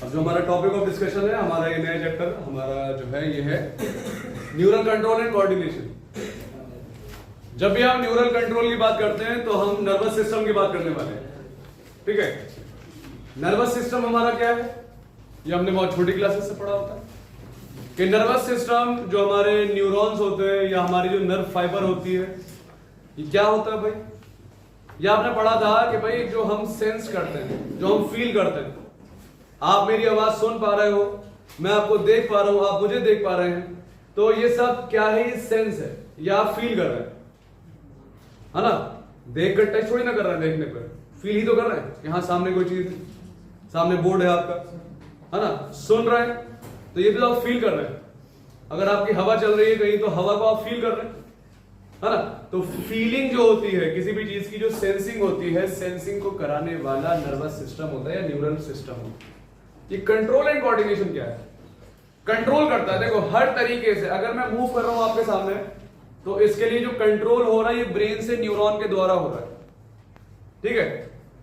अब जो हमारा टॉपिक ऑफ डिस्कशन है, हमारा ये नया चैप्टर हमारा जो है ये है न्यूरल कंट्रोल एंड कोऑर्डिनेशन। जब भी हम न्यूरल कंट्रोल की बात करते हैं तो हम नर्वस सिस्टम की बात करने वाले हैं, ठीक है। नर्वस सिस्टम हमारा क्या है, ये हमने बहुत छोटी क्लासेस से पढ़ा होता है कि नर्वस सिस्टम जो हमारे न्यूरॉन्स होते हैं या हमारी जो नर्व फाइबर होती है, ये क्या होता है भाई? ये आपने पढ़ा था कि भाई जो हम सेंस करते हैं, जो हम फील करते हैं, आप मेरी आवाज सुन पा रहे हो, मैं आपको देख पा रहा हूं, आप मुझे देख पा रहे हैं, तो ये सब क्या है? ये सेंस है या आप फील कर रहे हैं, है ना। देख कर टच थोड़ी ना कर रहे हैं, देखने पर फील ही तो कर रहे हैं कि हाँ सामने कोई चीज है, सामने बोर्ड है आपका, है ना। सुन रहे हैं तो ये भी तो आप फील कर रहे हैं। अगर आपकी हवा चल रही है कहीं तो हवा को आप फील कर रहे हैं, है ना। तो फीलिंग जो होती है किसी भी चीज की, जो सेंसिंग होती है, सेंसिंग को कराने वाला नर्वस सिस्टम होता है या न्यूरल सिस्टम होता है। ये कंट्रोल एंड कोऑर्डिनेशन क्या है? कंट्रोल करता है, देखो हर तरीके से। अगर मैं मूव कर रहा हूं आपके सामने तो इसके लिए जो कंट्रोल हो रहा है ये ब्रेन से न्यूरॉन के द्वारा हो रहा है, ठीक है।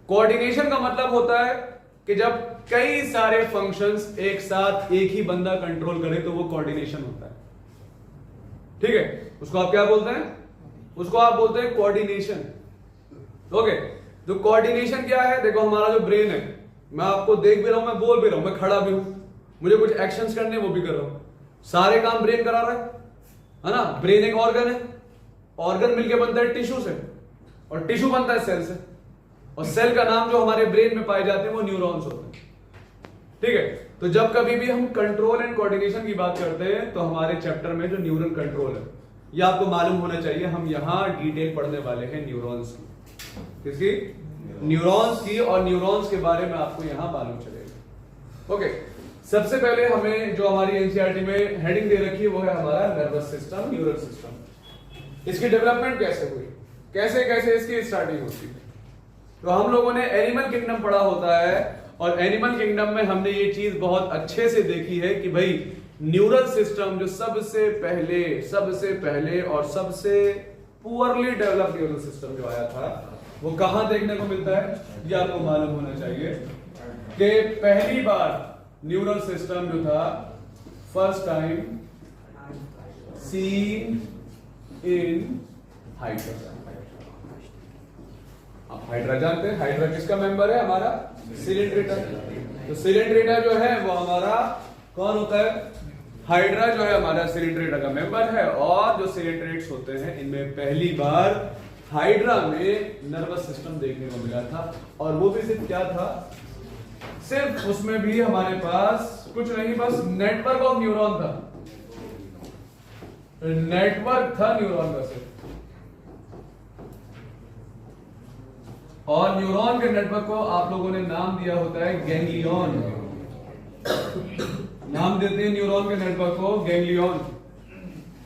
कोऑर्डिनेशन का मतलब होता है कि जब कई सारे फंक्शंस एक साथ एक ही बंदा कंट्रोल करे तो वो कोऑर्डिनेशन होता है, ठीक है। उसको आप क्या बोलते हैं? उसको आप बोलते हैं कोऑर्डिनेशन, ओके। तो कोऑर्डिनेशन क्या है? देखो हमारा जो ब्रेन है, मैं आपको देख भी रहा हूं, मैं बोल भी रहा हूं, मैं खड़ा भी हूं, मुझे कुछ एक्शंस करने वो भी कर रहा हूं, सारे काम ब्रेन करा रहा है ना। ब्रेन एक ऑर्गन है, ऑर्गन मिलके बनता है टिश्यू से, और टिश्यू बनता है सेल से, और सेल का नाम जो हमारे ब्रेन में पाए जाते हैं वो न्यूरॉन्स होते हैं, ठीक है। तो जब कभी भी हम कंट्रोल एंड कोऑर्डिनेशन की बात करते हैं तो हमारे चैप्टर में जो न्यूरल कंट्रोल है ये आपको मालूम होना चाहिए। हम यहां डिटेल पढ़ने वाले हैं न्यूरॉन्स की, किसकी? न्यूरॉन्स की, और न्यूरॉन्स के बारे में आपको यहां मालूम चलेगा, ओके। सबसे पहले हमें जो हमारी एनसीईआरटी में हेडिंग दे रखी है वो है हमारा नर्वस सिस्टम, न्यूरल सिस्टम। इसकी डेवलपमेंट कैसे हुई, कैसे कैसे इसकी स्टार्टिंग होती है। तो हम लोगों ने एनिमल किंगडम पढ़ा होता है, और एनिमल किंगडम में हमने ये चीज बहुत अच्छे से देखी है कि भाई न्यूरल सिस्टम जो सबसे पहले और सबसे पुअरली डेवलप न्यूरल सिस्टम जो आया था वो कहां देखने को मिलता है, ये आपको मालूम होना चाहिए कि पहली बार न्यूरल सिस्टम जो था first time seen in hydra. आप हाइड्रा जानते हैं, हाइड्रा किसका मेंबर है? हमारा सिलिंड्रेटा। तो सिलिंड्रेटा जो है वो हमारा कौन होता है? हाइड्रा जो है हमारा सिलिंड्रेटा का मेंबर है, और जो सिलिंड्रेट्स होते हैं इनमें पहली बार हाइड्रा में नर्वस सिस्टम देखने को मिला था। और वो भी सिर्फ क्या था? सिर्फ उसमें भी हमारे पास कुछ नहीं, बस नेटवर्क ऑफ न्यूरॉन था, नेटवर्क था न्यूरॉन का सिर्फ। और न्यूरॉन के नेटवर्क को आप लोगों ने नाम दिया होता है गैंग्लियन। नाम देते हैं न्यूरॉन के नेटवर्क को गैंग्लियन।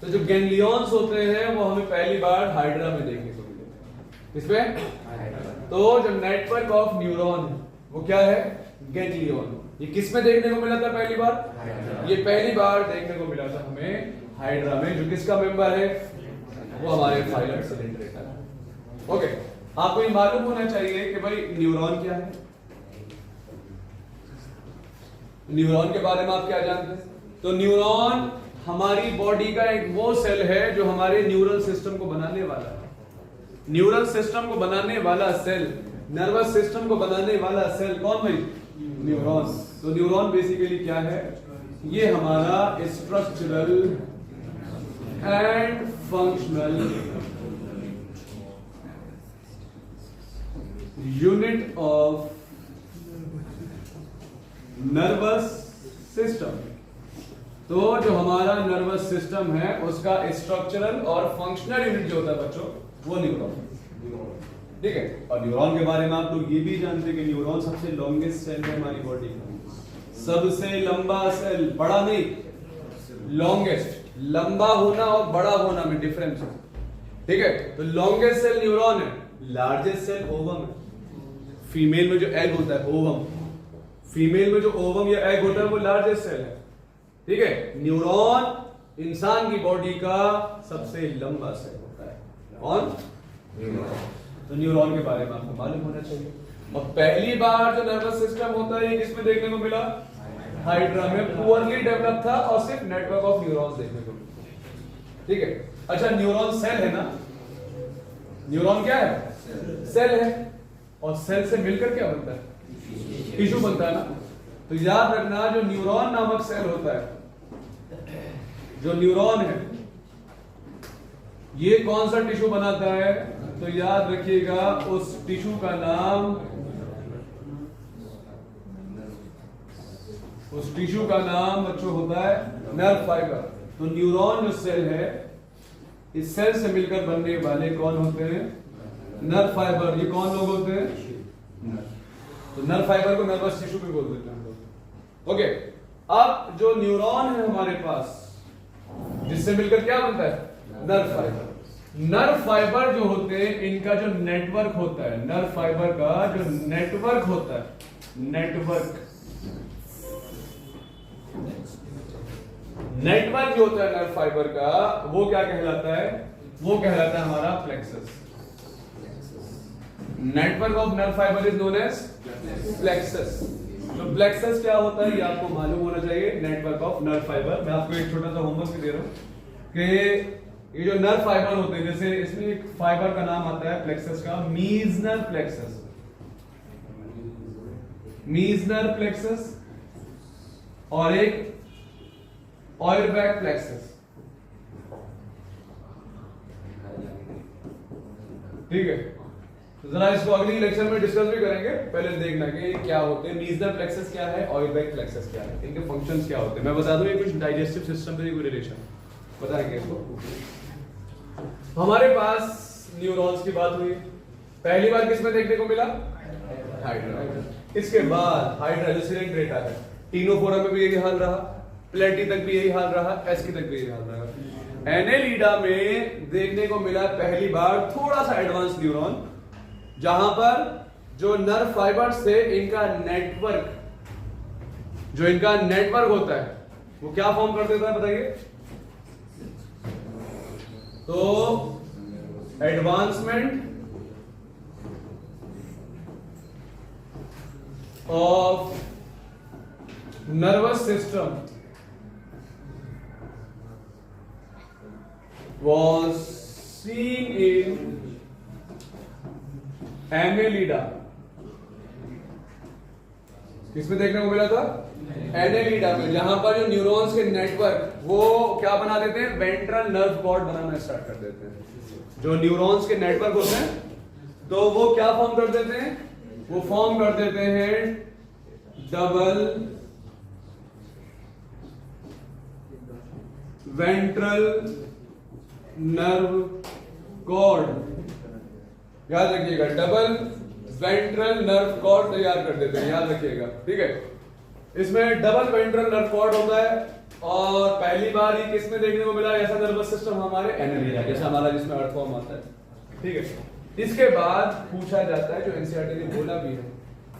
तो जो गैंग्लियंस होते हैं वो हमें पहली बार हाइड्रा में देखने को मिले। इसमें तो जो नेटवर्क ऑफ न्यूरॉन वो क्या है? गैंग्लियन। ये किस में देखने को मिला था पहली बार? ये पहली बार देखने को मिला था हमें हाइड्रा में, जो किसका मेंबर है? वो हमारे फाइलम सिलिंड्रेटा है, ओके। आपको ये मालूम होना चाहिए कि भाई न्यूरॉन क्या है। न्यूरॉन के बारे में आप क्या जानते हैं? तो न्यूरॉन हमारी बॉडी का एक वो सेल है जो हमारे न्यूरल सिस्टम को बनाने वाला है। न्यूरल सिस्टम को बनाने वाला सेल, नर्वस सिस्टम को बनाने वाला सेल कौन भाई? न्यूरॉन। तो न्यूरॉन बेसिकली क्या है? ये हमारा structural and functional unit of nervous system. तो जो हमारा नर्वस सिस्टम है उसका स्ट्रक्चरल और फंक्शनल यूनिट जो होता है बच्चों वो न्यूरॉन, ठीक है। और न्यूरॉन के बारे में आप लोग ये भी जानते हैं कि न्यूरॉन सबसे लॉन्गेस्ट सेल है हमारी बॉडी का, सबसे लंबा सेल, बड़ा नहीं, लॉन्गेस्ट। लंबा होना और बड़ा होना में डिफरेंस है, ठीक है। तो लॉन्गेस्ट सेल न्यूरॉन है, लार्जेस्ट सेल ओवम है। फीमेल में जो एग होता है ओवम, फीमेल में जो ओवम या एग होता है वो लार्जेस्ट सेल है, ठीक है। न्यूरॉन इंसान की बॉडी का सबसे लंबा सेल होता है, कौन? न्यूरॉन। तो न्यूरॉन के बारे में आपको मालूम होना चाहिए। और पहली बार जो नर्वस सिस्टम होता है ये किसमें देखने को मिला? हाइड्रा में पुअरली डेवलप था और सिर्फ नेटवर्क ऑफ न्यूरॉन्स देखने को मिला। ठीक है, अच्छा न्यूरॉन सेल है ना, न्यूरॉन क्या है? सेल है, और सेल से मिलकर क्या बनता है? टिश्यू बनता है ना। तो याद रखना जो न्यूरॉन नामक सेल होता है, जो न्यूरॉन है, ये कौन सा टिश्यू बनाता है? तो याद रखिएगा उस टिश्यू का नाम, उस टिश्यू का नाम बच्चों होता है नर्व फाइबर। तो न्यूरॉन जो सेल है, इस सेल से मिलकर बनने वाले कौन होते हैं? Nerve fibre. ये कौन लोग होते हैं? तो नर्व फाइबर को नर्वस टिश्यू भी बोल देते हैं हम लोग। ओके, अब जो न्यूरॉन है हमारे पास, जिससे मिलकर क्या बनता है? Nerve fibre. नर्व फाइबर जो होते हैं, इनका जो नेटवर्क होता है, नर्व फाइबर का जो नेटवर्क होता है, नेटवर्क जो होता है नर्व फाइबर का, वो क्या कहलाता है? वो कहलाता है हमारा plexus. Network of nerve fiber is known as plexus. तो प्लेक्सस क्या होता है ये आपको मालूम होना चाहिए, नेटवर्क ऑफ नर्व फाइबर। मैं आपको एक छोटा सा होमवर्क भी दे रहा हूं कि ये जो नर्व फाइबर होते हैं, जैसे इसमें एक फाइबर का नाम आता है प्लेक्सस का, मीजनर प्लेक्सस, मीजनर प्लेक्सस, और एक ऑयरबैक प्लेक्सस। ठीक है, तो जरा इसको अगली लेक्चर में डिस्कस भी करेंगे। पहले देखना कि क्या होते हैं, मीजनर प्लेक्सस क्या है, ऑयरबैक प्लेक्सस क्या है, इनके फंक्शंस क्या होते हैं। मैं बता दूं ये कुछ डाइजेस्टिव सिस्टम से कोई रिलेशन बताएंगे इसको। हमारे पास न्यूरॉन्स की बात हुई, पहली बार किसमें देखने को मिला? हाइड्रा। इसके बाद हाइड्रा जो सिलेंट रेटा है, टीनोफोरा में भी यही हाल रहा, प्लेटी तक भी यही हाल रहा, एस्की तक भी यही हाल रहा। एनेलिडा में देखने को मिला पहली बार थोड़ा सा एडवांस न्यूरॉन, जहां पर जो नर्व फाइबर्स थे, इनका नेटवर्क, जो इनका नेटवर्क होता है, वो क्या फॉर्म कर देता है बताइए? तो advancement of nervous system was seen in Annelida। किसमें देखने को मिला था? एनेलिडा में, जहां पर जो न्यूरॉन्स के नेटवर्क वो क्या बना देते हैं? वेंट्रल नर्व कॉर्ड बनाना स्टार्ट कर देते हैं। जो न्यूरॉन्स के नेटवर्क होते हैं, तो वो क्या फॉर्म कर देते हैं? वो फॉर्म कर देते हैं डबल वेंट्रल नर्व कॉर्ड। याद रखिएगा, डबल वेंट्रल नर्व कॉर्ड तैयार कर देते हैं, याद रखिएगा। ठीक है, इसमें डबल वेंट्रल नर्व कॉर्ड होता है, और पहली बार ही किसमें देखने को मिला ऐसा नर्वस सिस्टम? हमारे एनेलिडा, जैसा हमारा जिसमें अर्थ फॉर्म आता है। ठीक है, इसके बाद पूछा जाता है, जो एनसीईआरटी ने बोला भी है,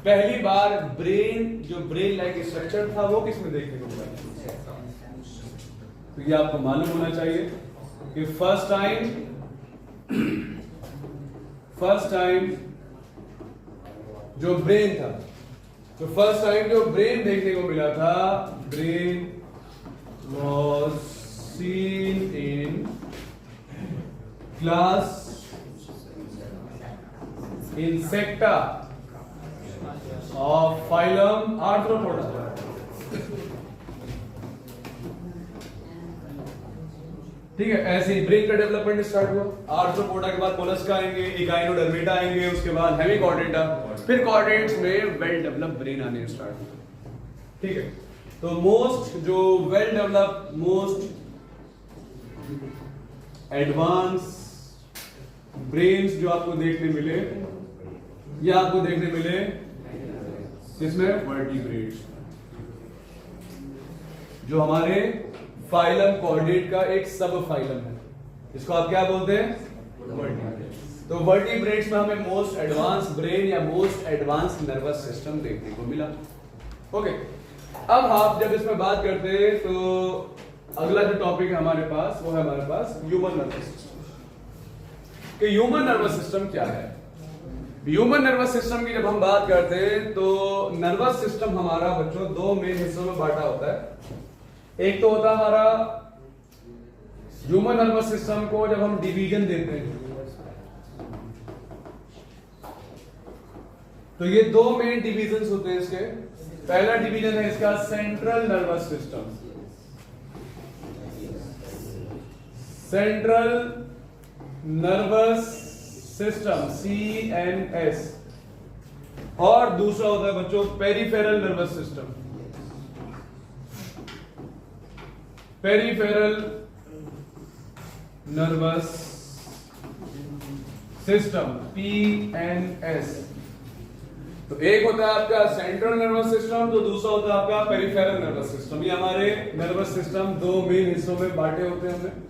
पहली बार ब्रेन, जो ब्रेन लाइक स्ट्रक्चर था, वो किसमें देखने को मिला? तो ये आपको मालूम होना चाहिए कि फर्स्ट टाइम जो ब्रेन था, तो फर्स्ट टाइम जो ब्रेन देखने को मिला था, brain was seen in class insecta of phylum arthropoda. ठीक है, ऐसे ही ब्रेन का डेवलपमेंट स्टार्ट हुआ। आर्थ्रोपोडा के बाद मोलस्का आएंगे, इगाइनोडर्मेटा आएंगे, उसके बाद हेमिकॉर्डेटा, फिर कॉर्डेट्स में वेल डेवलप ब्रेन आने स्टार्ट हुआ। ठीक है, तो मोस्ट जो well develop, most advance brains जो आपको देखने मिले, ये आपको देखने मिले किसमें? वर्टिब्रेट्स, जो हमारे फाइलम कॉर्डेट का एक सब फाइलम है। इसको आप क्या बोलते हैं? वर्टिब्रेट्स। तो वर्टिब्रेट्स में हमें मोस्ट एडवांस ब्रेन या मोस्ट एडवांस नर्वस सिस्टम देखने को मिला। ओके, अब आप जब इसमें बात करते हैं, तो अगला जो टॉपिक है हमारे पास, वो है हमारे पास ह्यूमन नर्वस सिस्टम। कि ह्यूमन नर्वस सिस्टम क्या है? ह्यूमन नर्वस सिस्टम की जब हम बात करते हैं तो नर्वस सिस्टम हमारा बच्चों दो मेन हिस्सों में बांटा होता है। एक तो होता है हमारा ह्यूमन नर्वस सिस्टम को जब हम डिवीजन देते हैं तो ये दो मेन डिवीजन होते हैं इसके। पहला डिवीजन है इसका central nervous system, central nervous system CNS, और दूसरा होता है बच्चों peripheral nervous system, peripheral nervous system PNS। तो एक होता है आपका सेंट्रल नर्वस सिस्टम, तो दूसरा होता है आपका पेरिफेरल नर्वस सिस्टम। ये हमारे नर्वस सिस्टम दो मेन हिस्सों में बांटे होते हैं हमें।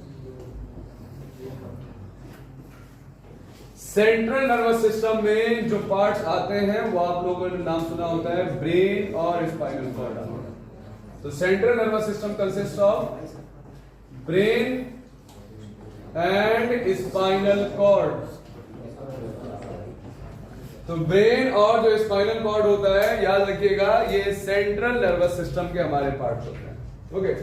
सेंट्रल नर्वस सिस्टम में जो पार्ट्स आते हैं वो आप लोगों ने नाम सुना होता है ब्रेन और स्पाइनल कॉर्ड। तो central nervous system consist of brain and spinal cord. तो ब्रेन और जो स्पाइनल कॉर्ड होता है, याद रखिएगा ये सेंट्रल नर्वस सिस्टम के हमारे पार्ट्स होते हैं। ओके,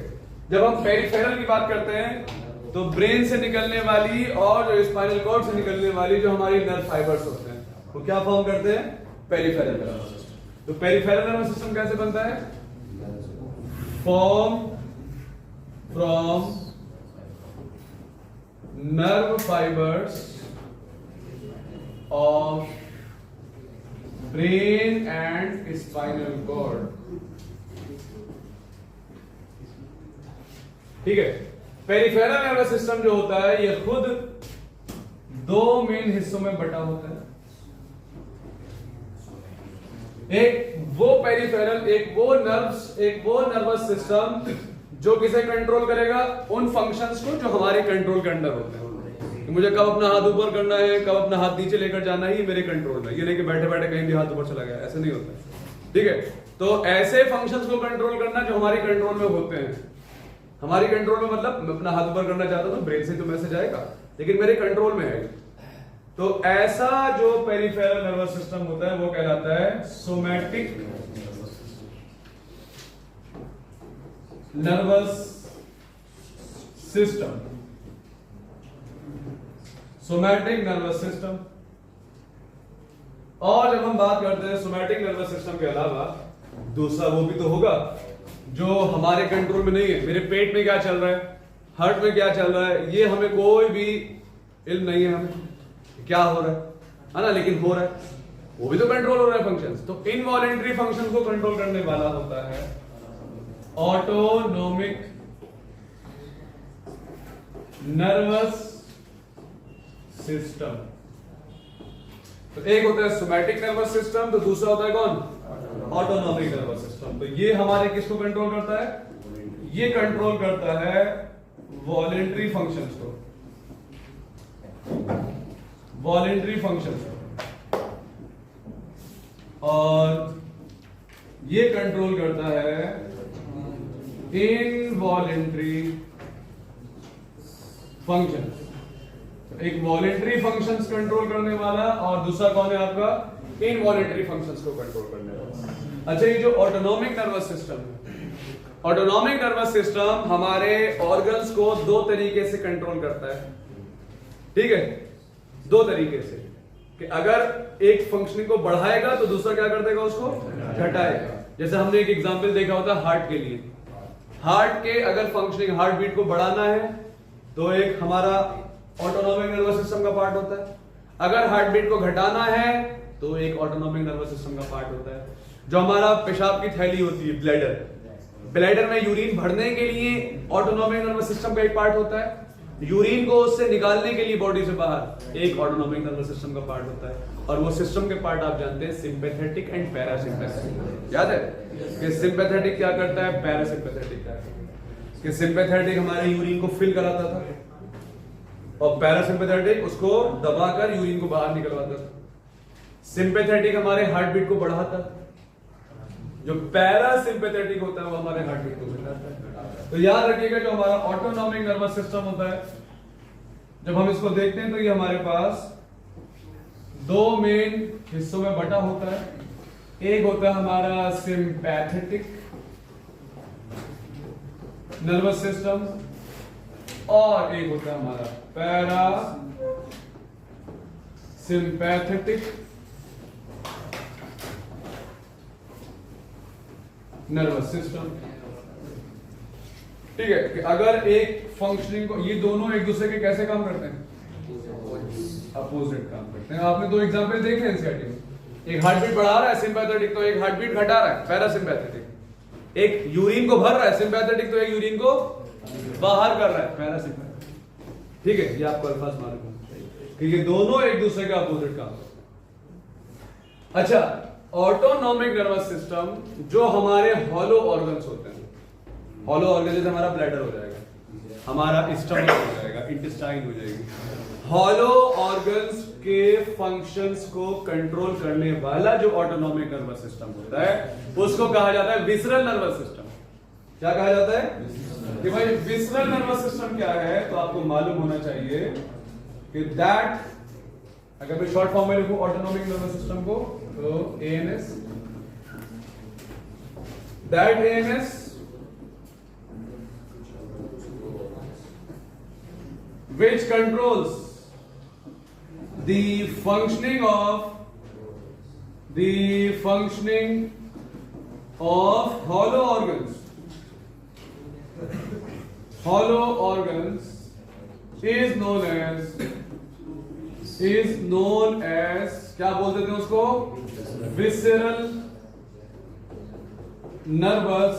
जब हम पेरिफेरल की बात करते हैं तो ब्रेन से निकलने वाली और जो स्पाइनल कॉर्ड से निकलने वाली जो हमारी नर्व फाइबर्स होते हैं वो क्या फॉर्म करते हैं, पेरिफेरल नर्वस सिस्टम। तो पेरिफेरल नर्वस सिस्टम कैसे बनता है, form from nerve fibers of brain and spinal cord. ठीक है, पेरिफेरल नर्वस सिस्टम जो होता है ये खुद दो मेन हिस्सों में बटा होता है। एक वो पेरिफेरल, एक वो नर्वस सिस्टम जो किसे कंट्रोल करेगा, उन फंक्शंस को जो हमारे कंट्रोल के अंडर होते हैं। कि मुझे कब अपना हाथ ऊपर करना है, कब अपना हाथ नीचे लेकर जाना है, ये मेरे कंट्रोल में। ये नहीं कि बैठे बैठे कहीं भी हाथ ऊपर चला गया, ऐसे नहीं होता। ठीक है, तो ऐसे फंक्शंस को कंट्रोल करना जो हमारे कंट्रोल में होते हैं। हमारी कंट्रोल में मतलब मैं अपना हाथ ऊपर करना चाहता हूं तो ब्रेन से तो मैसेज आएगा, लेकिन मेरे कंट्रोल में है। तो ऐसा जो पेरिफेरल नर्वस सिस्टम होता है वो कहलाता है somatic nervous system, somatic nervous system. और जब हम बात करते हैं सोमैटिक नर्वस सिस्टम के अलावा दूसरा वो भी तो होगा जो हमारे कंट्रोल में नहीं है। मेरे पेट में क्या चल रहा है, हार्ट में क्या चल रहा है, ये हमें कोई भी इल्म नहीं है हमें क्या हो रहा है ना, लेकिन हो रहा है, वो भी तो कंट्रोल हो रहा है फंक्शंस। तो इनवॉलेंटरी फंक्शन को कंट्रोल करने वाला होता है ऑटोनोमिक नर्वस सिस्टम। तो एक होता है सोमैटिक नर्वस सिस्टम, तो दूसरा होता है कौन, ऑटोनोमिक नर्वस सिस्टम। तो ये हमारे किसको कंट्रोल करता है, ये कंट्रोल करता है वॉलेंटरी फंक्शंस को, वॉलेंटरी फंक्शंस को, और ये कंट्रोल करता है इनवॉलेंटरी फंक्शंस। एक वॉलेंटरी फंक्शंस कंट्रोल करने वाला और दूसरा कौन है आपका, इनवॉलेंटरी फंक्शंस को कंट्रोल करने वाला। अच्छा, ये जो ऑटोनोमिक नर्वस सिस्टम है, ऑटोनोमिक नर्वस सिस्टम हमारे ऑर्गन्स को दो तरीके से कंट्रोल करता है। ठीक है, दो तरीके से कि अगर एक फंक्शनिंग को बढ़ाएगा तो दूसरा क्या कर देगा, उसको घटाएगा। जैसे हमने एक एग्जांपल देखा होता है हार्ट के लिए। हार्ट के अगर फंक्शनिंग, हार्ट बीट को बढ़ाना है तो एक हमारा ऑटोनोमिक नर्वस सिस्टम का पार्ट होता है। अगर हार्ट बीट को घटाना है तो एक ऑटोनोमिक नर्वस सिस्टम का पार्ट होता है। जो हमारा पेशाब की थैली होती है, ब्लैडर, ब्लैडर में यूरिन भरने के लिए ऑटोनोमिक नर्वस सिस्टम का एक पार्ट होता है। यूरिन को उससे निकालने के लिए बॉडी से बाहर एक ऑटोनोमिक नर्वस सिस्टम का पार्ट होता है। और वो सिस्टम के पार्ट आप जानते हैं सिंपैथेटिक एंड पैरासिम्पैथेटिक। याद है कि सिंपैथेटिक क्या करता है, पैरासिम्पैथेटिक क्या करता है। कि सिंपैथेटिक हमारे यूरिन को फिल कराता था और पैरासिम्पैथेटिक उसको दबाकर यूरिन को बाहर निकलवाता था। सिंपैथेटिक हमारे हार्ट बीट को बढ़ाता, जो पैरासिम्पैथेटिक होता है वो हमारे हार्ट बीट को घटाता है। तो याद रखिएगा जो हमारा ऑटोनोमिक नर्वस सिस्टम होता है, जब हम इसको देखते हैं तो ये हमारे पास दो मेन हिस्सों में बटा होता है। एक होता है हमारा सिंपैथेटिक नर्वस सिस्टम और एक होता है हमारा पैरा सिंपैथेटिक नर्वस सिस्टम। ठीक है कि अगर एक फंक्शनिंग को, ये दोनों एक दूसरे के कैसे काम करते हैं, अपोजिट काम करते हैं। आपने दो एग्जांपल देखे एनसीईआरटी में, एक हार्ट बीट बढ़ा रहा है सिंपैथेटिक, तो एक हार्ट बीट घटा रहा है पैरासिम्पैथेटिक। एक यूरिन को भर रहा है सिंपैथेटिक, तो एक यूरिन को बाहर कर रहा है पैरासिम्पैथेटिक। ठीक है, ये आपको अल्फाज मालूम होना चाहिए कि ये दोनों एक दूसरे के अपोजिट काम करते हैं। अच्छा, ऑटोनॉमिक नर्वस सिस्टम जो हमारे हॉलो ऑर्गन्स होते हैं, हॉलो ऑर्गन जैसे हमारा ब्लैडर हो जाएगा, हमारा स्टमक हो जाएगा, इंटेस्टाइन हो जाएगी, हॉलो ऑर्गन्स के फंक्शंस को कंट्रोल करने वाला जो ऑटोनॉमिक नर्वस सिस्टम होता है उसको कहा जाता है विसरल नर्वस सिस्टम। क्या कहा जाता है कि भाई विसरल नर्वस सिस्टम क्या है, तो आपको मालूम होना चाहिए कि दैट, अगर मैं शॉर्ट फॉर्म में लिखूं ऑटोनॉमिक नर्वस सिस्टम को, तो ANS, that ANS which controls the functioning of hollow organs is known as क्या बोल देते हैं उसको, विसरल नर्वस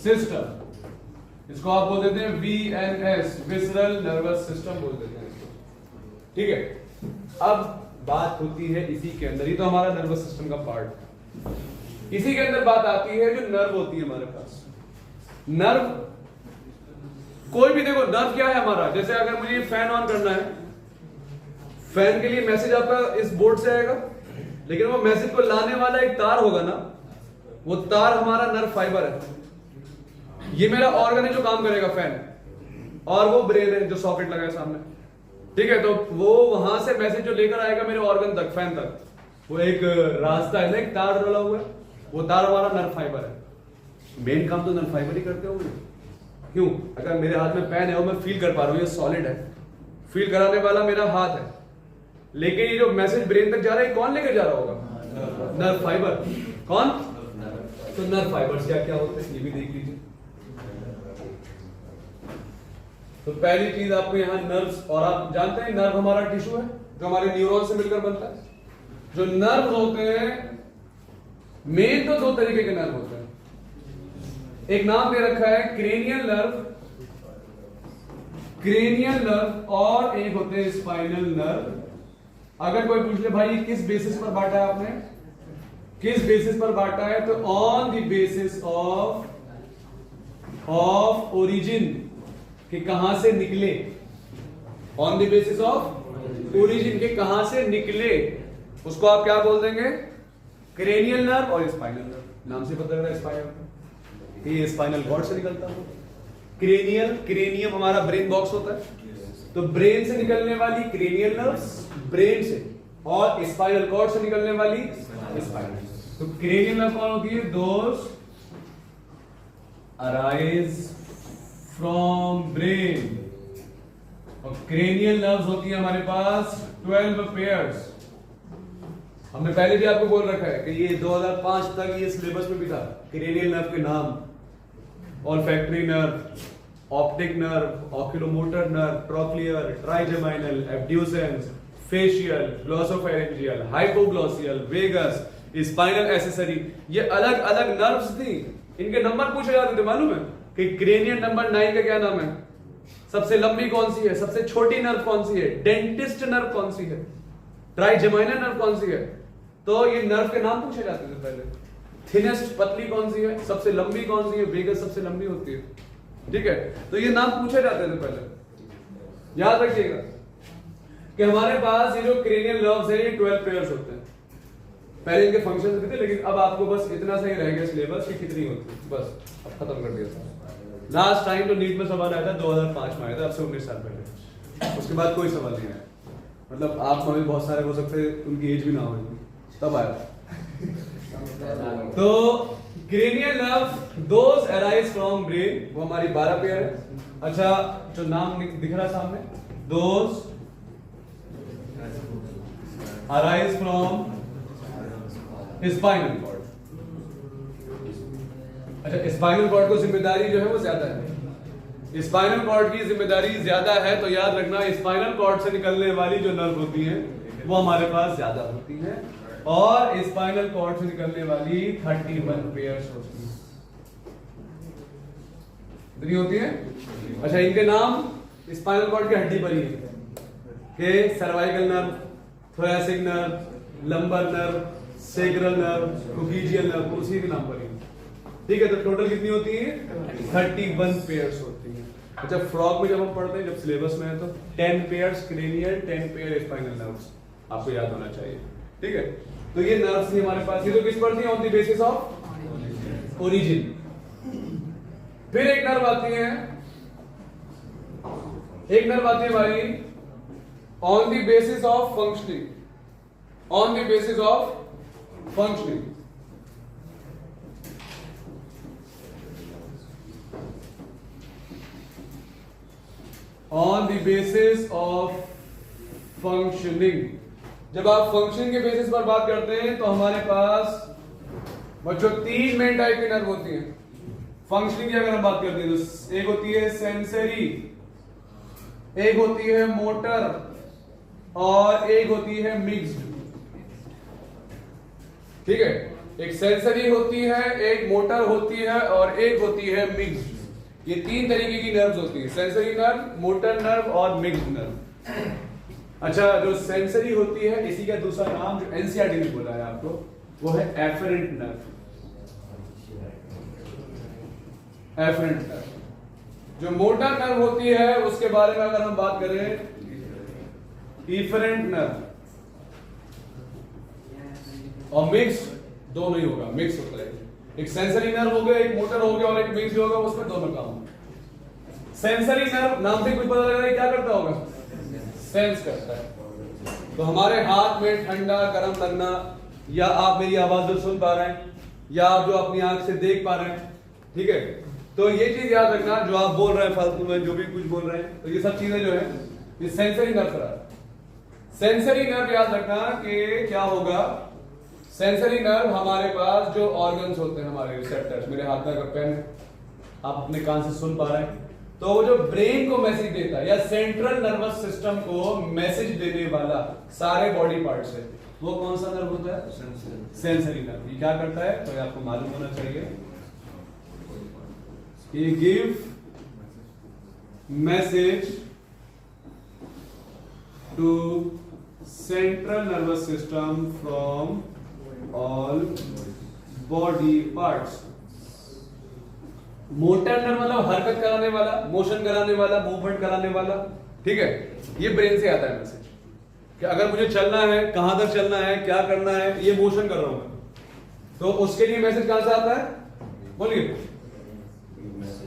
सिस्टम। इसको आप बोल देते हैं VNS, विसरल नर्वस सिस्टम बोल देते हैं इसको। ठीक है, अब बात होती है इसी के अंदर, ही तो हमारा नर्वस सिस्टम का पार्ट, इसी के अंदर बात आती है जो नर्व होती है हमारे पास। नर्व, कोई भी देखो नर्व क्या है हमारा, जैसे अगर मुझे फैन ऑन करना है, फैन के लिए मैसेज आपका इस बोर्ड से आएगा, लेकिन वो मैसेज को लाने वाला एक तार होगा ना, वो तार हमारा नर्व फाइबर है। ये मेरा ऑर्गन है जो काम करेगा फैन, और वो ब्रेन है जो सॉकेट लगा है सामने। ठीक है, तो वो वहां से मैसेज जो लेकर आएगा मेरे ऑर्गन तक, फैन तक, वो एक रास्ता है ना, एक तार डला हुआ है, वो तार हमारा नर्व फाइबर है। मेन काम तो नर्व फाइबर ही करते होंगे। क्यों? अगर मेरे हाथ में पेन है और मैं फील कर पा रहा हूं ये सॉलिड है, फील कराने वाला मेरा हाथ है, लेकिन ये जो मैसेज ब्रेन तक जा रहा है कौन लेकर जा रहा होगा? Nerve fibre. कौन? तो नर्व फाइबर्स क्या क्या होते हैं ये भी देख लीजिए। तो पहली चीज आपको यहाँ नर्व्स, और आप जानते हैं नर्व हमारा टिश्यू है जो हमारे न्यूरॉन से मिलकर बनता है। जो नर्व होते हैं, मेन तो दो तरीके के नर्व होते हैं, एक नाम दे रखा है क्रेनियल नर्व और एक होते हैं स्पाइनल नर्व। अगर कोई पूछ ले भाई किस बेसिस पर बांटा है आपने, किस बेसिस पर बांटा है, तो on the basis of origin, कि कहां से निकले, on the basis of origin के कहां से निकले, उसको आप क्या बोल देंगे? क्रेनियल नर्व और स्पाइनल नर्व। नाम से पता लग रहा है स्पाइनल, ये स्पाइनल कॉर्ड से निकलता है। क्रेनियम हमारा ब्रेन बॉक्स होता है, तो ब्रेन से निकलने वाली क्रेनियल नर्व्स ब्रेन से, और स्पाइनल कॉर्ड से निकलने वाली स्पाइनल। तो क्रेनियल नर्व कौन होती है? दोस अराइज फ्रॉम ब्रेन, और क्रेनियल नर्व्स होती है हमारे पास 12 पेयर्स। हमने पहले भी आपको बोल रखा है कि ये 2005 तक ये सिलेबस में भी था। क्रेनियल नर्व के नाम: olfactory nerve, optic nerve, oculomotor nerve, trochlear, trigeminal, abducens, facial, glossopharyngeal, hypoglossal, vagus, spinal accessory. ये अलग अलग नर्व्स थी, इनके नंबर पूछे जाते थे। मालूम है कि क्रेनियल नंबर 9 का क्या नाम है? सबसे लंबी कौन सी है? सबसे छोटी नर्व कौन सी है? डेंटिस्ट नर्व कौन सी है? ट्राइजेमाइनल नर्व कौन सी है? तो ये नर्व के नाम पूछे जाते थे पहले। थिनेस्ट पतली कौन सी है? सबसे लंबी कौन सी है? वेगस सबसे लंबी होती है। ठीक है, तो ये नाम पूछे जाते थे पहले। याद रखिएगा कि हमारे पास ये जो क्रेनियल नर्व्स है ये 12 पेयर्स होते हैं। पहले इनके फंक्शंस भी थे, लेकिन अब आपको बस इतना सही रह गया सिलेबस कि कितनी होती है, बस अब खत्म कर दिया। लास्ट टाइम तो नीट में सवाल आया था 2005 में आया था, अब से 19 साल पहले। उसके बाद कोई सवाल नहीं आया। मतलब आप में बहुत सारे हो सकते हैं उनकी एज भी ना हो तब आया। तो cranial nerve those arise from brain, वो हमारी 12 पेयर है। अच्छा जो नाम दिख रहा है सामने, those arise from spinal cord. अच्छा स्पाइनल कॉर्ड को जिम्मेदारी जो है वो ज्यादा है, स्पाइनल कॉर्ड की जिम्मेदारी ज्यादा है, तो याद रखना स्पाइनल कॉर्ड से निकलने वाली जो नर्व होती है वो हमारे पास ज्यादा होती है, और स्पाइनल कॉर्ड से निकलने वाली 31 पेयर्स होती है, इतनी होती है। अच्छा इनके नाम स्पाइनल कॉर्ड की हड्डी पर ही है कि cervical nerve, thoracic nerve, lumbar nerve, sacral nerve, coccygeal nerve, उसी के नाम पर ही। ठीक है, तो टोटल कितनी होती है? 31 पेयर्स होती है। अच्छा फ्रॉग में जब हम पढ़ते हैं, जब सिलेबस में है, तो 10 pairs cranial, 10 pair spinal nerves आपको याद होना चाहिए। ठीक है, तो ये नर्व्स थी हमारे पास, ये तो किस पर थी? On the basis of origin. फिर एक नर्व आती है, एक नर्व आती है हमारी on the basis of functioning, on the basis of functioning. On the basis of functioning. जब आप फंक्शनिंग के बेसिस पर बात करते हैं तो हमारे पास बच्चों 3 मेन टाइप की नर्व होती है फंक्शनिंग की। अगर हम बात करते हैं तो एक होती है सेंसरी, एक होती है मोटर, और एक होती है मिक्स्ड। ठीक है, एक सेंसरी होती है, एक मोटर होती है, और एक होती है मिक्स्ड। ये 3 तरीके की नर्व्स होती है, सेंसरी नर्व, मोटर नर्व और मिक्स्ड नर्व। अच्छा जो सेंसरी होती है, इसी का दूसरा नाम जो एनसीईआरटी ने बोला है आपको, वो है एफरेंट नर्व। Efferent nerve. जो मोटर नर्व होती है उसके बारे में अगर हम बात करें, इफरेंट नर्व, और मिक्स दोनों ही होगा, मिक्स होता है। एक सेंसरी नर्व हो गया, एक मोटर हो गया, और एक मिक्स होगा, उसमें दोनों काम होंगे। सेंसरी नर्व नाम से कुछ पता लग रहा है क्या करता होगा? सेंस करता है। तो हमारे हाथ में ठंडा गर्म लगना, या आप मेरी आवाज जो सुन पा रहे हैं, या आप जो अपनी आंख से देख पा रहे हैं, ठीक है, तो ये चीज याद रखना, जो आप बोल रहे हैं फालतू में जो भी कुछ बोल रहे हैं, तो ये सब चीजें जो है ये सेंसरी नर्व करा। सेंसरी नर्व याद रखना कि क्या होगा, सेंसरी नर्व हमारे पास जो ऑर्गन्स होते हैं, हमारे रिसेप्टर्स, मेरे हाथ में अगर पेन है, आप अपने कान से सुन पा रहे हैं, तो वो जो ब्रेन को मैसेज देता है, या सेंट्रल नर्वस सिस्टम को मैसेज देने वाला सारे बॉडी पार्ट्स है, वो कौन सा नर्व होता है? Sensory nerve. ये क्या करता है तो ये आपको मालूम होना चाहिए, ये give message to central nervous system from all body parts. Motor nerve मतलब हरकत कराने वाला, मोशन कराने वाला, मूवमेंट कराने वाला। ठीक है, ये ब्रेन से आता है मैसेज कि अगर मुझे चलना है, कहां तक चलना है, क्या करना है, ये मोशन कर रहा हूं मैं, तो उसके लिए मैसेज कहां से आता है? बोलिए।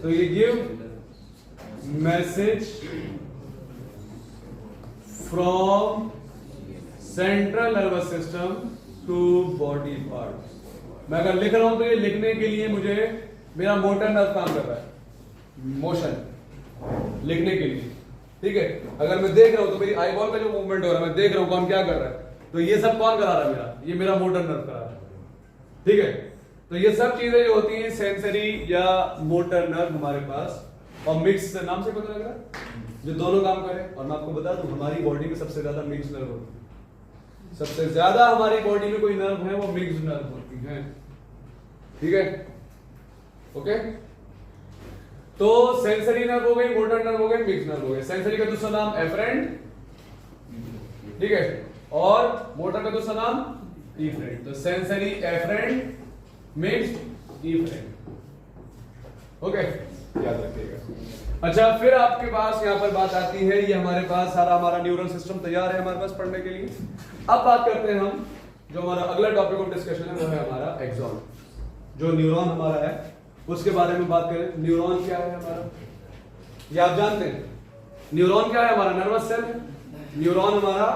तो ये give message from central nervous system to body part. मैं अगर लिख रहा हूं तो ये लिखने के लिए मुझे मेरा मोटर नर्व काम कर रहा है, मोशन लिखने के लिए। ठीक है, अगर मैं देख रहा हूं तो मेरी आईबॉल का जो मूवमेंट हो रहा है, मैं देख रहा हूं कौन क्या कर रहा है, तो ये सब कौन करा रहा है? मेरा, ये मेरा मोटर नर्व करा रहा है। ठीक है, तो ये सब चीजें जो होती हैं सेंसरी या मोटर नर्व हमारे पास, और मिक्स नाम से पता लग रहा है जो दोनों काम करें। और मैं आपको बता दूं हमारी बॉडी में सबसे ज्यादा मिक्स नर्व होती है, सबसे ज्यादा हमारी बॉडी में कोई नर्व है वो मिक्स नर्व होती है। ठीक है, ओके, तो सेंसरी नर्व हो गई, मोटर नर्व हो गई, मिक्स नर्व हो गई। सेंसरी का दूसरा नाम एफरेंट, ठीक है, और मोटर का दूसरा नाम इफरेंट। तो sensory, efferent, mixed, afferent. Okay, याद रखिएगा। अच्छा, फिर आपके पास यहां पर बात आती है, ये हमारे पास सारा हमारा न्यूरल सिस्टम तैयार है हमारे पास पढ़ने के लिए। अब बात करते हैं हम, जो हमारा अगला टॉपिक ऑफ डिस्कशन है वो है हमारा एक्सॉन। जो न्यूरॉन हमारा है उसके बारे में बात करें। न्यूरॉन क्या है हमारा, ये आप जानते हैं। न्यूरॉन क्या है हमारा? नर्वस सेल है। न्यूरॉन हमारा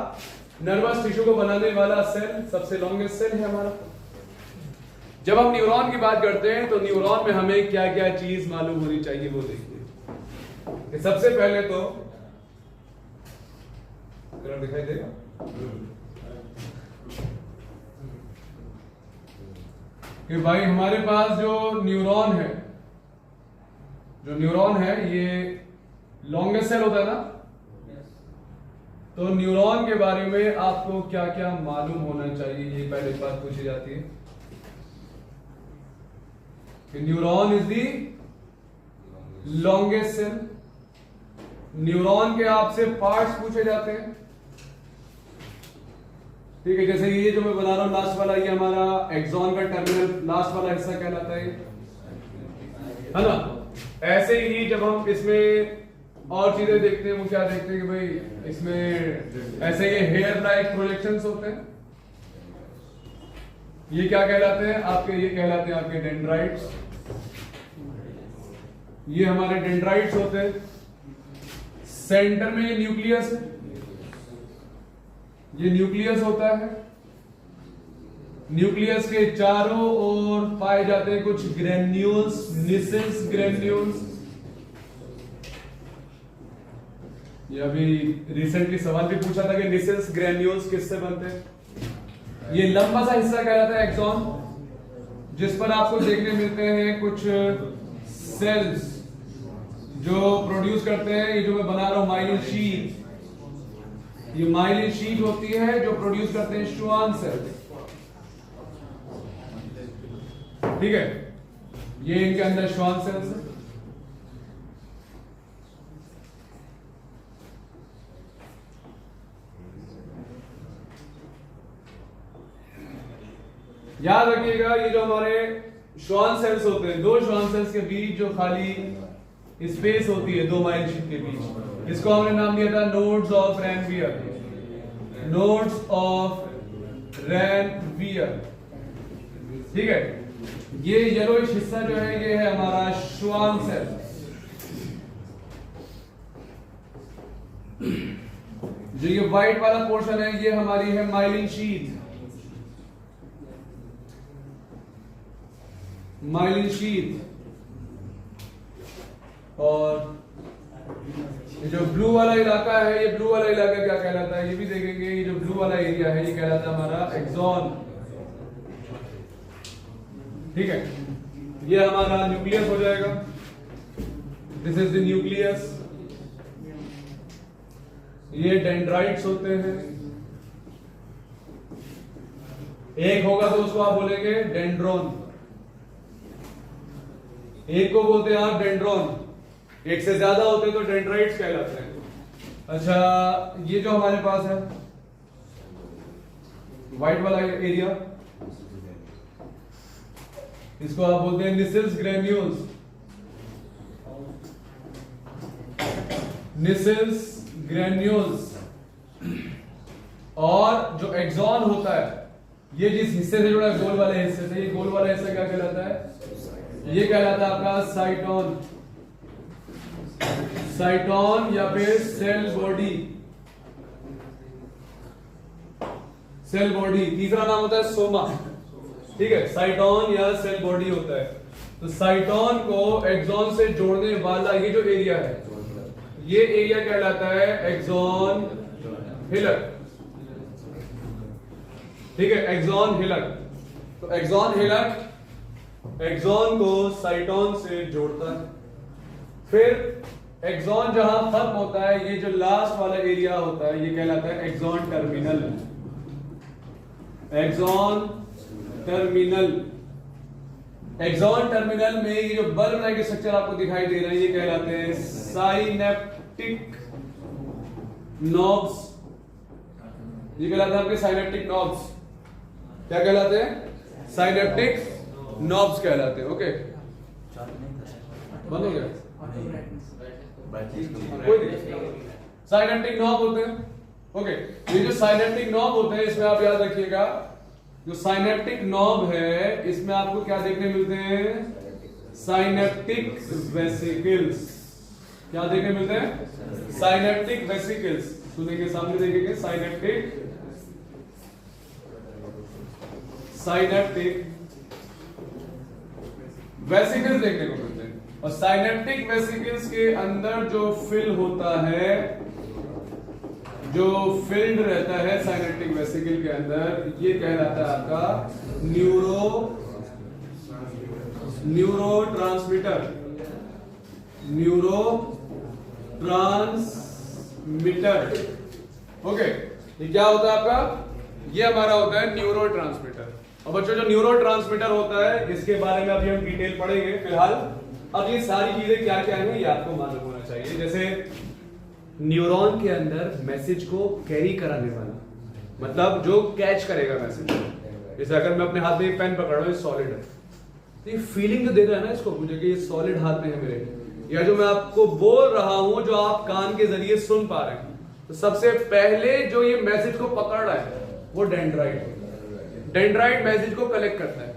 नर्वस टिश्यू को बनाने वाला सेल, सबसे लॉन्गेस्ट सेल है हमारा। जब हम न्यूरॉन की बात करते हैं तो न्यूरॉन में हमें क्या क्या चीज मालूम होनी चाहिए वो देखिए। सबसे पहले तो कलर दिखाई देगा, कि भाई हमारे पास जो न्यूरॉन है ये लॉन्गेस्ट सेल होता है ना। तो न्यूरॉन के बारे में आपको क्या क्या मालूम होना चाहिए, ये पहले बात पूछी जाती है कि neuron is the longest cell. Neuron के आपसे पार्ट्स पूछे जाते हैं, ठीक है। जैसे ये जो मैं बना रहा हूं लास्ट वाला, ये हमारा एक्सॉन का टर्मिनल लास्ट वाला हिस्सा कहलाता है ना। ऐसे ही जब हम इसमें और चीजें देखते हैं, वो क्या देखते हैं कि भाई इसमें ऐसे ये हेयर लाइक प्रोजेक्शंस होते हैं, ये क्या कहलाते हैं आपके, ये कहलाते हैं आपके डेंड्राइट्स। ये हमारे डेंड्राइट्स होते हैं। सेंटर में ये न्यूक्लियस है, ये न्यूक्लियस होता है। न्यूक्लियस के चारों ओर पाए जाते हैं कुछ ग्रेन्यूल्स, निसेल्स ग्रेन्यूल्स। ये अभी रिसेंटली सवाल भी पूछा था कि निसेल्स ग्रेन्यूल्स किससे बनते हैं। ये लंबा सा हिस्सा कहलाता है एक्सॉन, जिस पर आपको देखने मिलते हैं कुछ सेल्स जो प्रोड्यूस करते हैं। ये जो मैं बना रहा हूं माइलिन शीट, ये माइलिन शीट होती है जो प्रोड्यूस करते हैं श्वान सेल, ठीक है। ये इनके अंदर श्वान सेल्स है। याद रखिएगा, ये जो हमारे श्वान सेल्स होते हैं, दो श्वान सेल्स के बीच जो खाली स्पेस होती है दो माइलिन शीट के बीच, इसको हमने नाम दिया था nodes of Ranvier. Nodes of Ranvier, ठीक है। ये येलोइश हिस्सा जो है ये है हमारा श्वान सेल। जो ये व्हाइट वाला पोर्शन है ये हमारी है माइलिन शीट। Myelin sheath. और ये जो ब्लू वाला इलाका है, ये ब्लू वाला इलाका क्या कहलाता है ये भी देखेंगे। ये जो ब्लू वाला एरिया है ये कहलाता है हमारा एक्सॉन, ठीक है। ये हमारा न्यूक्लियस हो जाएगा। This is the nucleus. ये डेंड्राइट्स होते हैं। एक होगा तो उसको आप बोलेंगे डेंड्रोन, एक को बोलते हैं आप डेंड्रोन, एक से ज्यादा होते हैं तो डेंड्राइट्स कहलाते हैं। अच्छा, ये जो हमारे पास है व्हाइट वाला एरिया, इसको आप बोलते हैं निसेल्स ग्रेन्यूल्स। निसेल्स ग्रेन्यूल्स। और जो एक्सॉन होता है ये जिस हिस्से से जुड़ा है गोल वाले हिस्से से, ये गोल वाला हिस्सा क्या कहलाता है, ये कहलाता है आपका साइटोन। साइटोन या फिर सेल बॉडी। Cell body. तीसरा नाम होता है सोमा, ठीक है। साइटोन या सेल बॉडी होता है। तो साइटोन को एक्सॉन से जोड़ने वाला ये जो एरिया है, ये एरिया कहलाता है एक्सॉन हिलक, ठीक है। एक्सॉन हिलक। तो एक्सॉन हिलक एक्सॉन को साइटोन से जोड़ता है। फिर एक्सॉन जहां खत्म होता है, ये जो लास्ट वाला एरिया होता है ये कहलाता है axon terminal. Axon terminal. Axon terminal में ये जो बल्ब लाइक स्ट्रक्चर आपको दिखाई दे रहा है ये कहलाते हैं साइनेप्टिक नॉब्स। ये कहलाते हैं आपके साइनेप्टिक नॉब्स। क्या कहलाते हैं, साइनेप्टिक नॉब्स कहलाते हैं। ओके, बंद हो गया, कोई नहीं। साइनेप्टिक नॉब होते हैं। ओके, ये जो साइनेप्टिक नॉब होते हैं इसमें आप याद रखिएगा, जो साइनेप्टिक नॉब है इसमें आपको क्या देखने मिलते हैं, साइनेप्टिक वेसिकल्स। क्या देखने मिलते हैं, साइनेप्टिक वेसिकल्स। सुनेंगे, सामने देखेंगे। साइनेप्टिक वेसिकल्स देखने को मिलते हैं, और साइनेप्टिक वेसिकल्स के अंदर जो फिल होता है, जो फिल्ड रहता है साइनेप्टिक वेसिकल के अंदर, ये कहलाता है आपका न्यूरोट्रांसमीटर। ओके, ये क्या होता है आपका? ये हमारा होता है न्यूरोट्रांसमीटर। और बच्चों जो न्यूरोट्रांसमीटर होता है इसके बारे में अभी हम डिटेल पढ़ेंगे। फिलहाल अब ये सारी चीजें क्या क्या है ये आपको मालूम होना चाहिए। जैसे न्यूरॉन के अंदर मैसेज को कैरी कराने वाला, मतलब जो कैच करेगा मैसेज। जैसे अगर मैं अपने हाथ में एक पेन पकड़ रहा हूँ, सॉलिड है, तो ये फीलिंग तो दे रहा है ना इसको मुझे कि ये सॉलिड हाथ में है मेरे, या जो मैं आपको बोल रहा हूं जो आप कान के जरिए सुन पा रहे हैं, तो सबसे पहले जो ये मैसेज को पकड़ रहा है वो डेंड्राइट मैसेज को कलेक्ट करता है।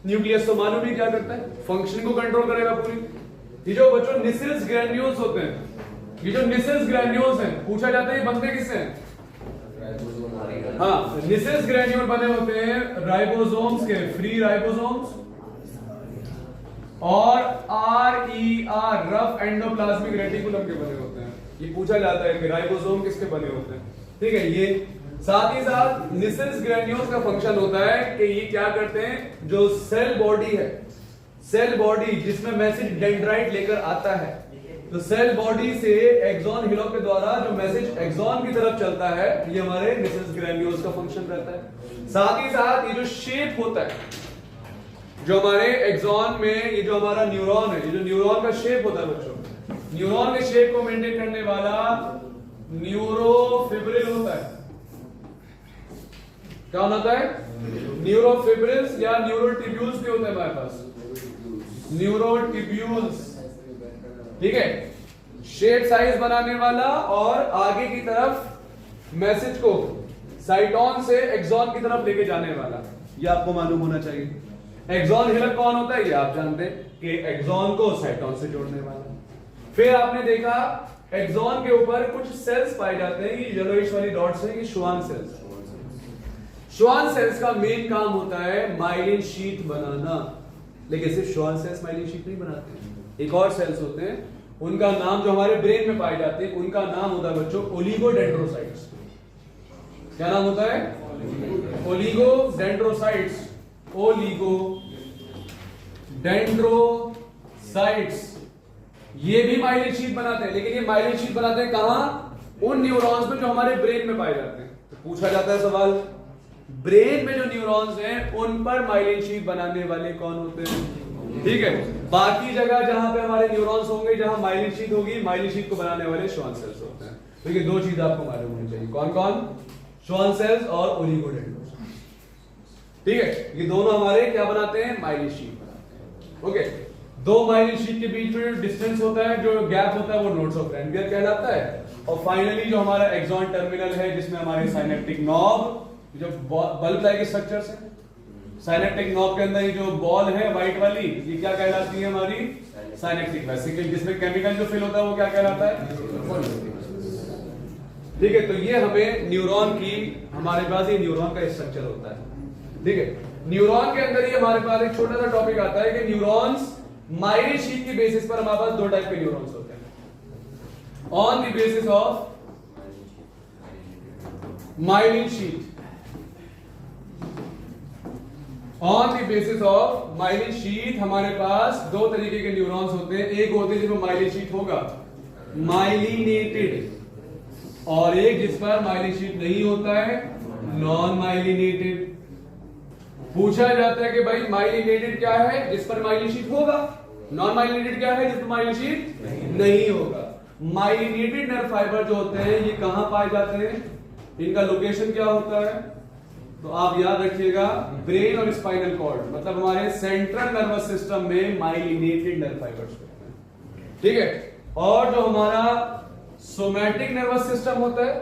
न्यूक्लियस तो मालूम ही क्या करता है, फंक्शन को कंट्रोल करेगा पूरी। ये जो बच्चों निसेल्स ग्रैन्यूल्स होते हैं, ये जो निसेल्स ग्रैन्यूल्स हैं, पूछा जाता है ये बनते किससे हैं? हाँ, निसेल्स ग्रैन्यूल बने होते हैं राइबोसोम्स के, फ्री राइबोसोम्स, और RER रफ एंडोप्लाज्मिक रेटिकुलम के बने होते हैं। ये पूछा जाता है कि राइबोसोम किसके बने होते हैं, ठीक है। ये साथ ही साथ निसेल्स ग्रैन्यूल्स का फंक्शन होता है कि ये क्या करते हैं, जो सेल बॉडी है, सेल बॉडी जिसमें मैसेज डेंड्राइट लेकर आता है, तो सेल बॉडी से एक्सॉन हिलॉक के द्वारा जो मैसेज एक्सॉन की तरफ चलता है, ये हमारे निसेल्स ग्रैन्यूल्स का फंक्शन रहता है। साथ ही साथ ये जो शेप होता है, जो हमारे एक्सॉन में ये जो हमारा न्यूरॉन है, ये जो न्यूरॉन का शेप होता है बच्चों, न्यूरॉन के शेप को मेंटेन करने वाला न्यूरोफिब्रिल होता है। क्या होता है? न्यूरोफिब्रिल्स या न्यूरोट्यूब्यूल्स भी होते हैं हमारे पास, न्यूरोट्यूब्यूल्स, ठीक है। शेप साइज बनाने वाला और आगे की तरफ मैसेज को साइटोन से एक्सॉन की तरफ लेके जाने वाला, ये आपको मालूम होना चाहिए। एक्सॉन हिलक कौन होता है ये आप जानते हैं कि एक्सॉन को साइटोन से जोड़ने वाला। फिर आपने देखा एक्सॉन के ऊपर कुछ सेल्स पाए जाते हैं, ये येलोइश वाली डॉट्स हैं, ये श्वान सेल्स। श्वान सेल्स का मेन काम होता है माइलिन शीट बनाना, लेकिन सिर्फ श्वान सेल्स माइलिन शीट नहीं बनाते हैं। एक और सेल्स होते हैं, उनका नाम जो हमारे ब्रेन में पाए जाते हैं, उनका नाम होता है बच्चों ओलिगोडेंड्रोसाइट्स। क्या नाम होता है? ओलिगोडेंड्रोसाइट्स। ओलिगोडेंड्रोसाइट्स ये भी माइलिन शीट बनाते हैं, लेकिन ये माइलिन शीट बनाते हैं कहां? उन न्यूरॉन्स में जो हमारे ब्रेन में पाए जाते हैं। तो पूछा जाता है सवाल, ब्रेन में जो न्यूरॉन्स हैं उन पर माइलिन शीट बनाने वाले कौन होते हैं? ठीक है, बाकी जगह जहां पे हमारे न्यूरॉन्स होंगे, जहां माइलिन शीट होगी, माइलिन शीट को बनाने वाले श्वान सेल्स होते हैं। तो ये दो चीज आपको मालूम होनी चाहिए, कौन कौन? श्वान सेल्स और ओलिगोडेंड्रोसाइट्स। ठीक है, ये दोनों हमारे क्या बनाते हैं? माइलिन शीट बनाते हैं। ओके, दो माइलिन शीट के बीच में जो डिस्टेंस होता है, जो गैप होता है, वो नोड्स ऑफ रैनवियर कहलाता है। और फाइनली जो हमारा एक्सॉन टर्मिनल है, जिसमें हमारे साइनेप्टिक नॉब, जो बल्ब लाइक स्ट्रक्चर्स है, साइनेप्टिक नॉब के अंदर ये जो बॉल है व्हाइट वाली, ये क्या कहलाती है? हमारी साइनेप्टिक वेसिकल, जिसमें केमिकल जो फिल होता है वो क्या कहलाता है? ठीक है, तो ये हमें न्यूरॉन की, हमारे पास ये न्यूरॉन का स्ट्रक्चर होता है। ठीक है, न्यूरॉन के अंदर ही हमारे पास एक छोटा सा टॉपिक आता है कि न्यूरॉन्स माइलिन शीट की बेसिस पर हमारे पास दो टाइप के न्यूरॉन्स होते हैं। On the basis of myelin sheath, on the basis of myelin sheath हमारे पास दो तरीके के न्यूरॉन्स होते हैं। एक होते हैं जिसमें माइलिन शीट होगा, माइलिनेटेड, और एक जिस पर माइलिन शीट नहीं होता है, नॉन माइलिनेटेड। पूछा जाता है कि भाई माइलिनेटेड क्या है? जिस पर माइलिन शीट होगा। नॉन माइलिनेटेड क्या है? जिस पर माइलिन शीट नहीं होगा। माइलिनेटेड नर्व फाइबर जो होते हैं ये कहां पाए जाते हैं? इनका लोकेशन क्या होता है? तो आप याद रखिएगा, ब्रेन और स्पाइनल कॉर्ड, मतलब हमारे सेंट्रल नर्वस सिस्टम में माइलिनेटेड नर्व फाइबर्स होते हैं। ठीक है, और जो हमारा सोमैटिक नर्वस सिस्टम होता है,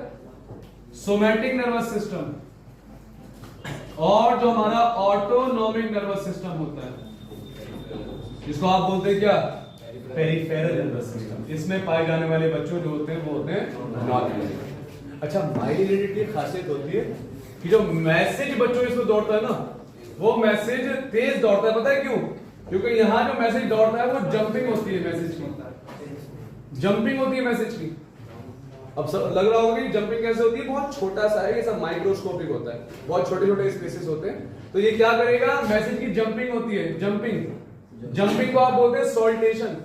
सोमैटिक नर्वस सिस्टम, और जो हमारा ऑटोनॉमिक नर्वस सिस्टम होता है, जिसको आप बोलते हैं क्या? Peripheral nervous system. इसमें पाए जाने वाले बच्चों जो होते हैं वो होते हैं नॉन। अच्छा, माइलिनेटेड की खासियत होती है कि जो मैसेज बच्चों इसमें दौड़ता है ना, वो मैसेज तेज दौड़ता है। पता है क्यों? क्योंकि यहाँ जो मैसेज दौड़ता है वो जंपिंग होती है, मैसेज की जंपिंग होती है मैसेज की। अब सब लग रहा होगा कि जंपिंग कैसे होती है, बहुत छोटा सा है, ये सब माइक्रोस्कोपिक होता है, बहुत छोटे छोटे स्पेसेस होते हैं। तो ये क्या करेगा, मैसेज की जंपिंग होती है, जंपिंग को आप बोलते हैं सॉल्टेशन।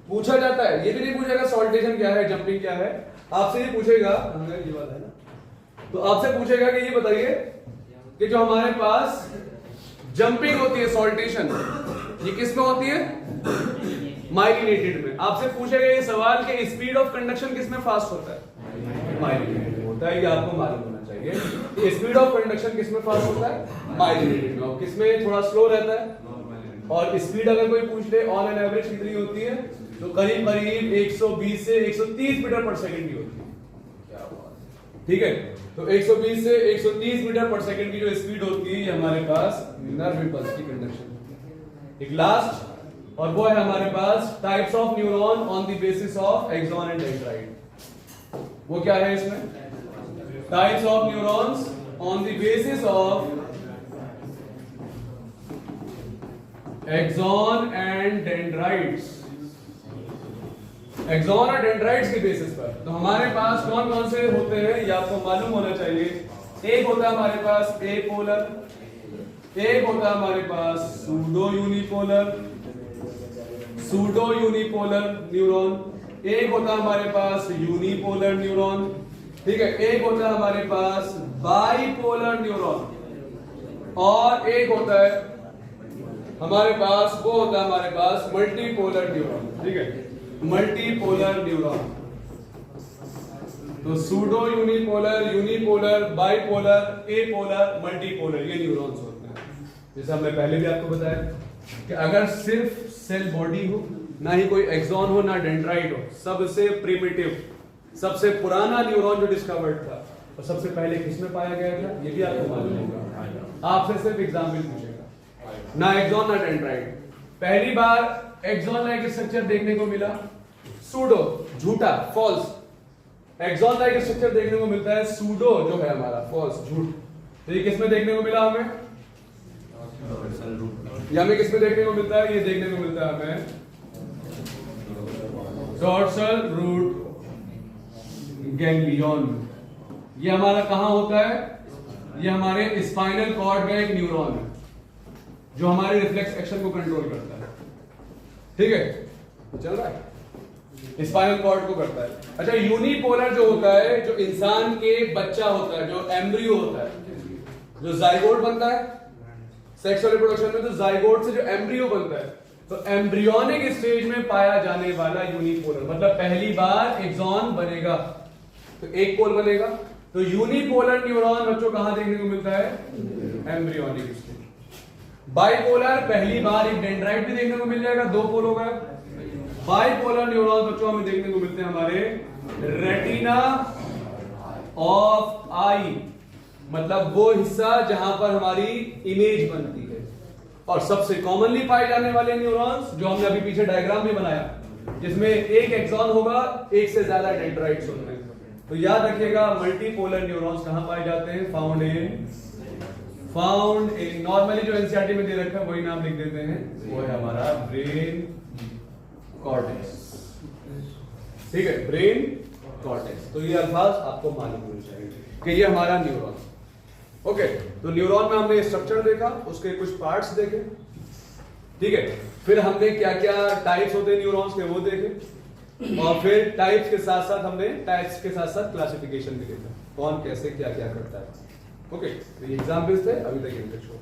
पूछा जाता है, ये भी नहीं पूछेगा सॉल्टेशन क्या है, जंपिंग क्या है, आपसे ये पूछेगा, ये बात है ना, तो आपसे पूछेगा कि ये बताइए कि जो हमारे पास जंपिंग होती है सॉल्टेशन, ये किसमें होती है, माइलिनेटेड में। आपसे पूछेगा ये सवाल कि स्पीड ऑफ कंडक्शन किसमें फास्ट होता है, माइलिनेटेड में होता है। ये आपको मालूम होना चाहिए, स्पीड ऑफ कंडक्शन किसमें फास्ट होता है, माइलिनेटेड में। और किसमें थोड़ा स्लो रहता है। और स्पीड अगर कोई पूछ ले ऑन एन एवरेज कितनी होती है, तो करीब करीब 120 से 130 मीटर पर सेकंड की होती है। ठीक है, तो 120 से 130 मीटर पर सेकंड की जो स्पीड होती है हमारे पास नर्व इंपल्स की कंडक्शन। एक लास्ट, और वो है हमारे पास types of neuron on the basis of axon and dendrite. वो क्या है इसमें, types of neurons on the basis of axon and dendrites. Axon और डेंड्राइट्स के बेसिस पर तो हमारे पास कौन कौन से होते हैं ये आपको मालूम होना चाहिए। एक होता है हमारे पास एपोलर, एक होता है हमारे पास सूडो यूनिपोलर न्यूरॉन, एक होता है हमारे पास यूनिपोलर न्यूरॉन, ठीक है, एक होता है हमारे पास बाइपोलर न्यूरॉन, और एक होता है हमारे पास, वो होता है हमारे पास मल्टीपोलर न्यूरॉन। ठीक है, मल्टीपोलर न्यूरॉन। तो सूडो यूनिपोलर, बाइपोलर, एपोलर, मल्टीपोलर, ये न्यूरॉन्स होते हैं। जैसे हमने पहले भी आपको बताया कि अगर सिर्फ सेल बॉडी हो, ना ही कोई एक्सॉन हो, ना डेंड्राइट हो, सबसे प्रिमिटिव, सबसे पुराना न्यूरॉन जो डिस्कवर्ड था, और सबसे पहले किसमें पाया गया था, ये भी आपको मालूम होगा। आपसे सिर्फ एग्जाम्पल पूछेगा, ना एक्सॉन ना डेंड्राइट। पहली बार एक्सॉन लाइक स्ट्रक्चर देखने को मिला, सूडो झूठा, फॉल्स। एक्सॉन लाइक स्ट्रक्चर देखने को मिलता है, सूडो जो है हमारा फॉल्स, झूठ। तो ये किसमें देखने को मिला हमें, ये हमें किसमें देखने को मिलता है, ये देखने को मिलता है हमें डॉर्सल रूट गैंग्लियन। ये हमारा कहां होता है, ये हमारे स्पाइनल कॉर्ड का एक न्यूरॉन है जो हमारे रिफ्लेक्स एक्शन को कंट्रोल करता है। ठीक है, तो चल रहा है, स्पाइनल कॉर्ड को करता है। अच्छा, यूनिपोलर जो होता है, जो इंसान के बच्चा होता है, जो एम्ब्रियो होता है, जो जाइगोट बनता है सेक्सुअल रिप्रोडक्शन में, तो जाइगोट से जो एम्ब्रियो बनता है, तो एम्ब्रियोनिक स्टेज में पाया जाने वाला यूनिपोलर, मतलब पहली बार एक्सॉन बनेगा तो एक पोल बनेगा। तो यूनिपोलर न्यूरॉन बच्चों कहां देखने को मिलता है, एम्ब्रियोनिक स्टेज। बाइपोलर पहली बार एक डेंड्राइट भी देखने को मिल जाएगा, दो पोल होगा। बाइपोलर न्यूरॉन बच्चों हमें देखने को मिलते हैं हमारे रेटिना ऑफ आई, मतलब वो हिस्सा जहां पर हमारी इमेज बनती है। और सबसे कॉमनली पाए जाने वाले न्यूरॉन्स जो हमने अभी पीछे डायग्राम में बनाया, जिसमें एक एक्सॉन होगा, एक से ज्यादा डेंड्राइट्स होते हैं। तो याद रखिएगा, मल्टीपोलर न्यूरॉन्स कहां पाए जाते हैं, फाउंड इन नॉर्मली जो एनसीईआरटी में दे रखा है वही नाम लिख देते हैं, वो है हमारा ब्रेन कॉर्टेक्स। ठीक है, ब्रेन कॉर्टेक्स। तो ये अल्फाज आपको मालूम होने चाहिए कि ये हमारा न्यूरॉन। ओके, तो न्यूरॉन में हमने स्ट्रक्चर देखा, उसके कुछ पार्ट्स देखे। ठीक है, फिर हमने क्या क्या टाइप्स होते हैं न्यूरॉन्स के वो देखे, और फिर टाइप्स के साथ साथ हमने टाइप्स के साथ साथ क्लासिफिकेशन भी देखा, कौन कैसे क्या क्या करता है। ओके, तो ये एग्जाम्पल्स थे, अभी तक इनके छोड़